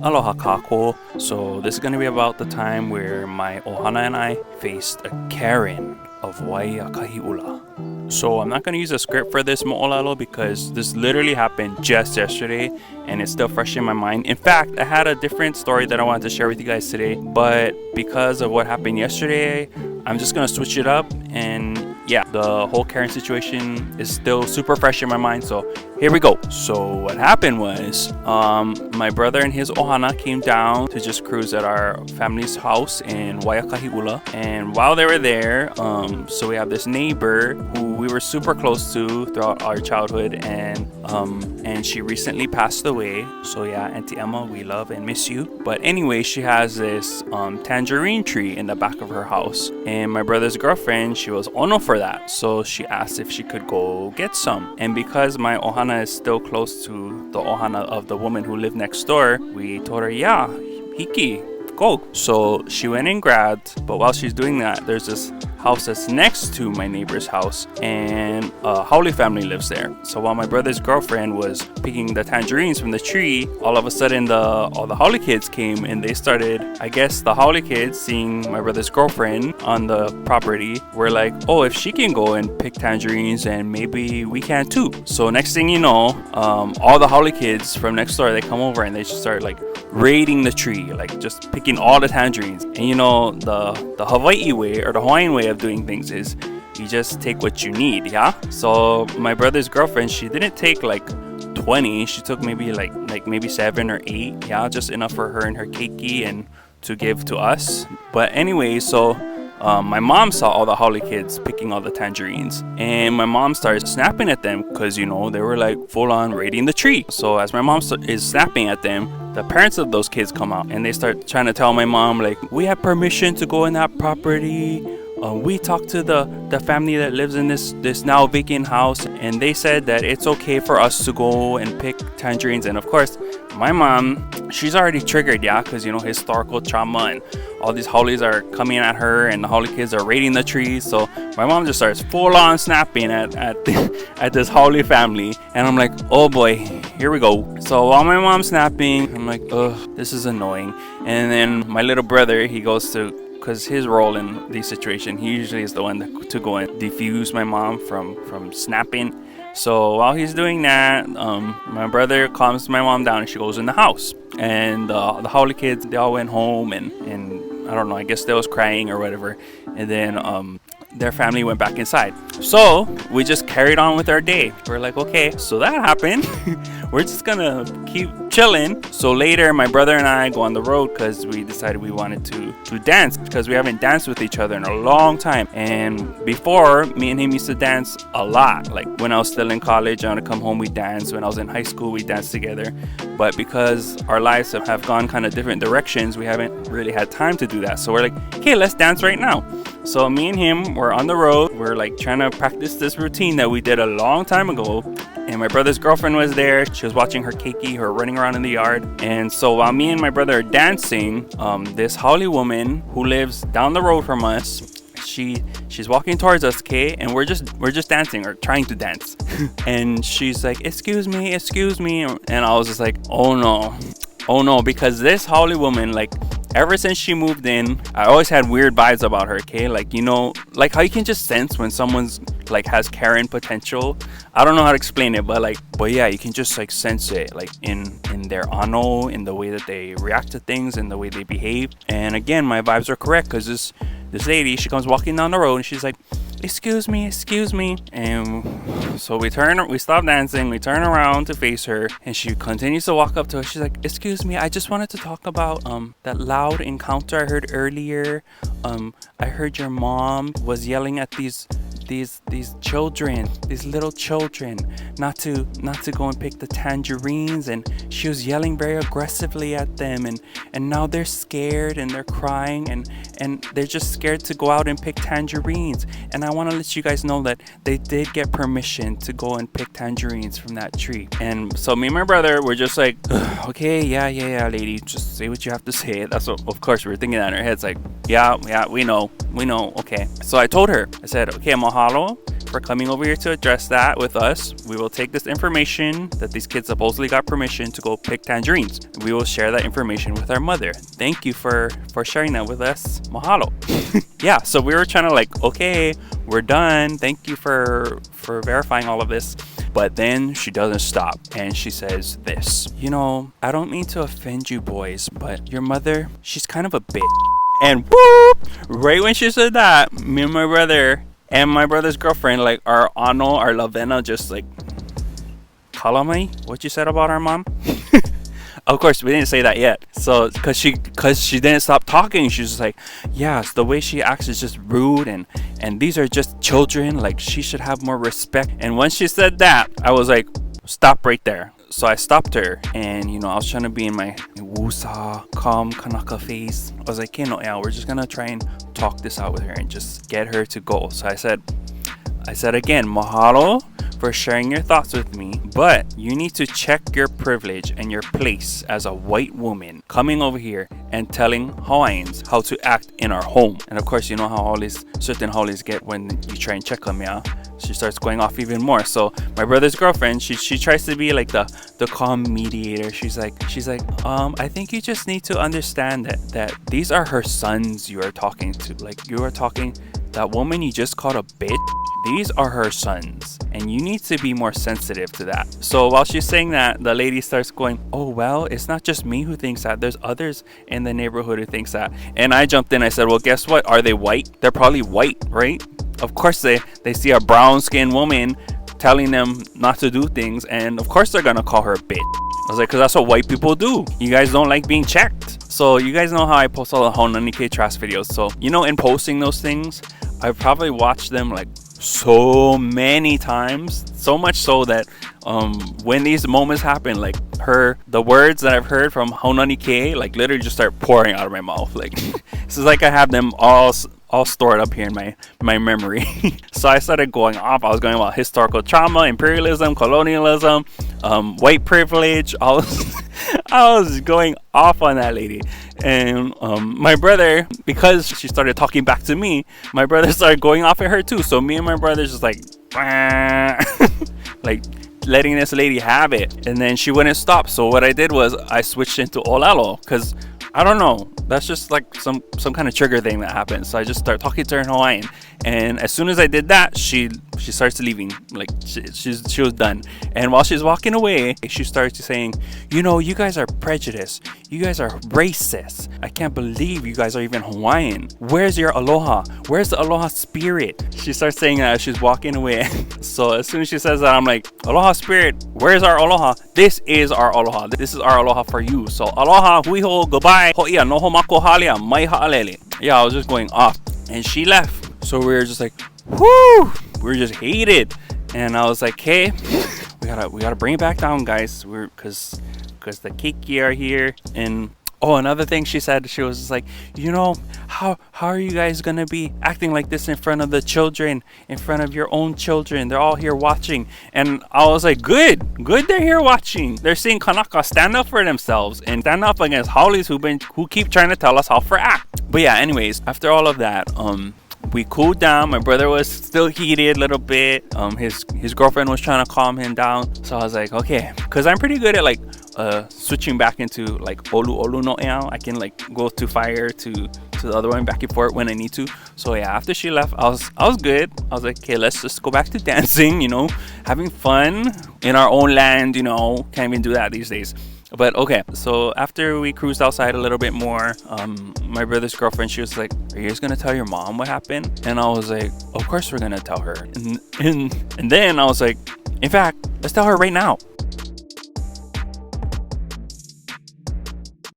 Aloha kako. So this is gonna be about the time where my ohana and I faced a Karen of Waiakahi'ula. So I'm not gonna use a script for this mo'olelo because this literally happened just yesterday and it's still fresh in my mind. In fact, I had a different story that I wanted to share with you guys today, but because of what happened yesterday, I'm just gonna switch it up. And yeah, the whole Karen situation is still super fresh in my mind, so here we go. So what happened was my brother and his ohana came down to just cruise at our family's house in Waiakahi'ula, and while they were there, so we have this neighbor who we were super close to throughout our childhood, and she recently passed away. So yeah, Auntie Emma, we love and miss you. But anyway, she has this tangerine tree in the back of her house, and my brother's girlfriend, she was ono for that, so she asked if she could go get some. And because my ohana is still close to the ohana of the woman who lived next door, we told her, yeah, hiki, go. So she went and grabbed, but while she's doing that, there's this house that's next to my neighbor's house, and a Howley family lives there. So while my brother's girlfriend was picking the tangerines from the tree, all of a sudden all the Howley kids came, and they started, I guess the Howley kids, seeing my brother's girlfriend on the property, were like, oh, if she can go and pick tangerines, and maybe we can too. So next thing you know, all the Howley kids from next door, they come over and they just start like raiding the tree, like just picking all the tangerines. And you know, the Hawaii way, or the Hawaiian way of doing things, is you just take what you need. Yeah, so my brother's girlfriend, she didn't take like 20, she took maybe like maybe 7 or 8. Yeah, just enough for her and her keiki and to give to us. But anyway, so my mom saw all the Howley kids picking all the tangerines, and my mom started snapping at them because, you know, they were like full on raiding the tree. So as my mom is snapping at them, the parents of those kids come out and they start trying to tell my mom, like, we have permission to go in that property. We talked to the family that lives in this now vacant house, and they said that it's okay for us to go and pick tangerines. And of course, my mom, she's already triggered, yeah, because, you know, historical trauma, and all these Howleys are coming at her, and the Howley kids are raiding the trees. So my mom just starts full on snapping at at this Howley family, and I'm like, oh boy, here we go. So while my mom's snapping, I'm like, ugh, this is annoying. And then my little brother, he goes to, because his role in these situations, he usually is the one to go and defuse my mom from snapping. So while he's doing that, my brother calms my mom down and she goes in the house. And the Howley kids, they all went home, and I don't know, I guess they was crying or whatever. And then their family went back inside. So we just carried on with our day. We're like, okay, so that happened. We're just gonna keep chilling. So later, my brother and I go on the road because we decided we wanted to dance, because we haven't danced with each other in a long time. And before, me and him used to dance a lot. Like when I was still in college, I would come home, we danced. When I was in high school, we danced together. But because our lives have gone kind of different directions, we haven't really had time to do that. So we're like, okay, let's dance right now. So me and him were on the road. We're like trying to practice this routine that we did a long time ago. And my brother's girlfriend was there. She was watching her keiki, her running around in the yard. And so while me and my brother are dancing, this Howley woman who lives down the road from us, she's walking towards us, okay, and we're just dancing, or trying to dance. And she's like, excuse me, and I was just like, oh no, because this Howley woman, like, ever since she moved in, I always had weird vibes about her, okay? Like, you know, like how you can just sense when someone's like has Karen potential. I don't know how to explain it, but yeah, you can just like sense it, like in their ano, in the way that they react to things, in the way they behave. And again, my vibes are correct, because this lady, she comes walking down the road and she's like, excuse me, and so we stop dancing, we turn around to face her, and she continues to walk up to us. She's like, excuse me, I just wanted to talk about that loud encounter I heard earlier. I heard your mom was yelling at these children, these little children, not to go and pick the tangerines, and she was yelling very aggressively at them, and now they're scared and they're crying, and they're just scared to go out and pick tangerines. And I want to let you guys know that they did get permission to go and pick tangerines from that tree. And so me and my brother were just like, okay, yeah, lady, just say what you have to say. That's what, of course, we were thinking that in our heads, like, yeah, we know, okay. So I told her, I said, okay, mahalo. for coming over here to address that with us. We will take this information that these kids supposedly got permission to go pick tangerines. We will share that information with our mother. Thank you for sharing that with us. Mahalo. Yeah, so we were trying to like, okay, we're done. Thank you for verifying all of this. But then she doesn't stop and she says this. You know, I don't mean to offend you boys, but your mother, she's kind of a bitch. And whoop, right when she said that, me and my brother and my brother's girlfriend, like our ano, our lavena, just like, Kalamai, what you said about our mom? Of course, we didn't say that yet. So, cause she didn't stop talking. She was just like, yes, the way she acts is just rude, and these are just children. Like, she should have more respect. And once she said that, I was like, stop right there. So I stopped her, and you know, I was trying to be in my wusa, calm Kanaka face. I was like, okay, no, yeah, we're just gonna try and talk this out with her and just get her to go. So I said again, mahalo for sharing your thoughts with me, but you need to check your privilege and your place as a white woman coming over here and telling Hawaiians how to act in our home. And of course, you know how all these certain holidays get when you try and check them, yeah? She starts going off even more. So my brother's girlfriend, she tries to be like the calm mediator. She's like, I think you just need to understand that these are her sons you are talking to. Like, you are talking, that woman you just called a bitch, these are her sons, and you need to be more sensitive to that. So while she's saying that, the lady starts going, oh, well, it's not just me who thinks that. There's others in the neighborhood who thinks that. And I jumped in. I said, well, guess what? Are they white? They're probably white, right? Of course, they see a brown-skinned woman telling them not to do things, and of course they're gonna call her a bitch. I was like, because that's what white people do. You guys don't like being checked. So you guys know how I post all the Haunani-Kay trash videos. So, you know, in posting those things, I probably watched them like so many times, so much so that when these moments happen, like the words that I've heard from Haunani-Kay, like literally just start pouring out of my mouth. Like this is like I have them all stored up here in my memory. So I started going off. I was going about historical trauma, imperialism, colonialism, white privilege. I was going off on that lady. And my brother, because she started talking back to me, my brother started going off at her too. So me and my brother just like like letting this lady have it. And then she wouldn't stop. So what I did was I switched into Olelo, because I don't know, that's just like some kind of trigger thing that happens. So I just start talking to her in Hawaiian, and as soon as I did that, she starts leaving. Like she was done. And while she's walking away, she starts saying, you know, you guys are prejudiced, you guys are racist, I can't believe you guys are even Hawaiian. Where's your aloha? Where's the aloha spirit? She starts saying that as she's walking away. So as soon as she says that, I'm like, aloha spirit, where's our aloha? This is our aloha. This is our aloha for you. So aloha, hui ho, goodbye, ho'ia, noho mako halia, mai ha'alele. Yeah, I was just going off, and she left. So we were just like, whoo, we were just hated. And I was like, hey, we gotta bring it back down, guys. Cause the Kiki are here. And oh, another thing she said, she was just like, you know, how are you guys gonna be acting like this in front of the children, in front of your own children? They're all here watching. And I was like, good, they're here watching. They're seeing Kanaka stand up for themselves and stand up against haoles who keep trying to tell us how to act. But yeah, anyways, after all of that, we cooled down. My brother was still heated a little bit. His girlfriend was trying to calm him down. So I was like, okay, because I'm pretty good at like switching back into like olu no ea. I can like go to fire to the other one, back and forth when I need to. So yeah, after she left, I was good. I was like, okay, let's just go back to dancing, you know, having fun in our own land, you know. Can't even do that these days. But okay, so after we cruised outside a little bit more, my brother's girlfriend, she was like, are you guys gonna tell your mom what happened? And I was like, of course we're gonna tell her. And then I was like, in fact, let's tell her right now.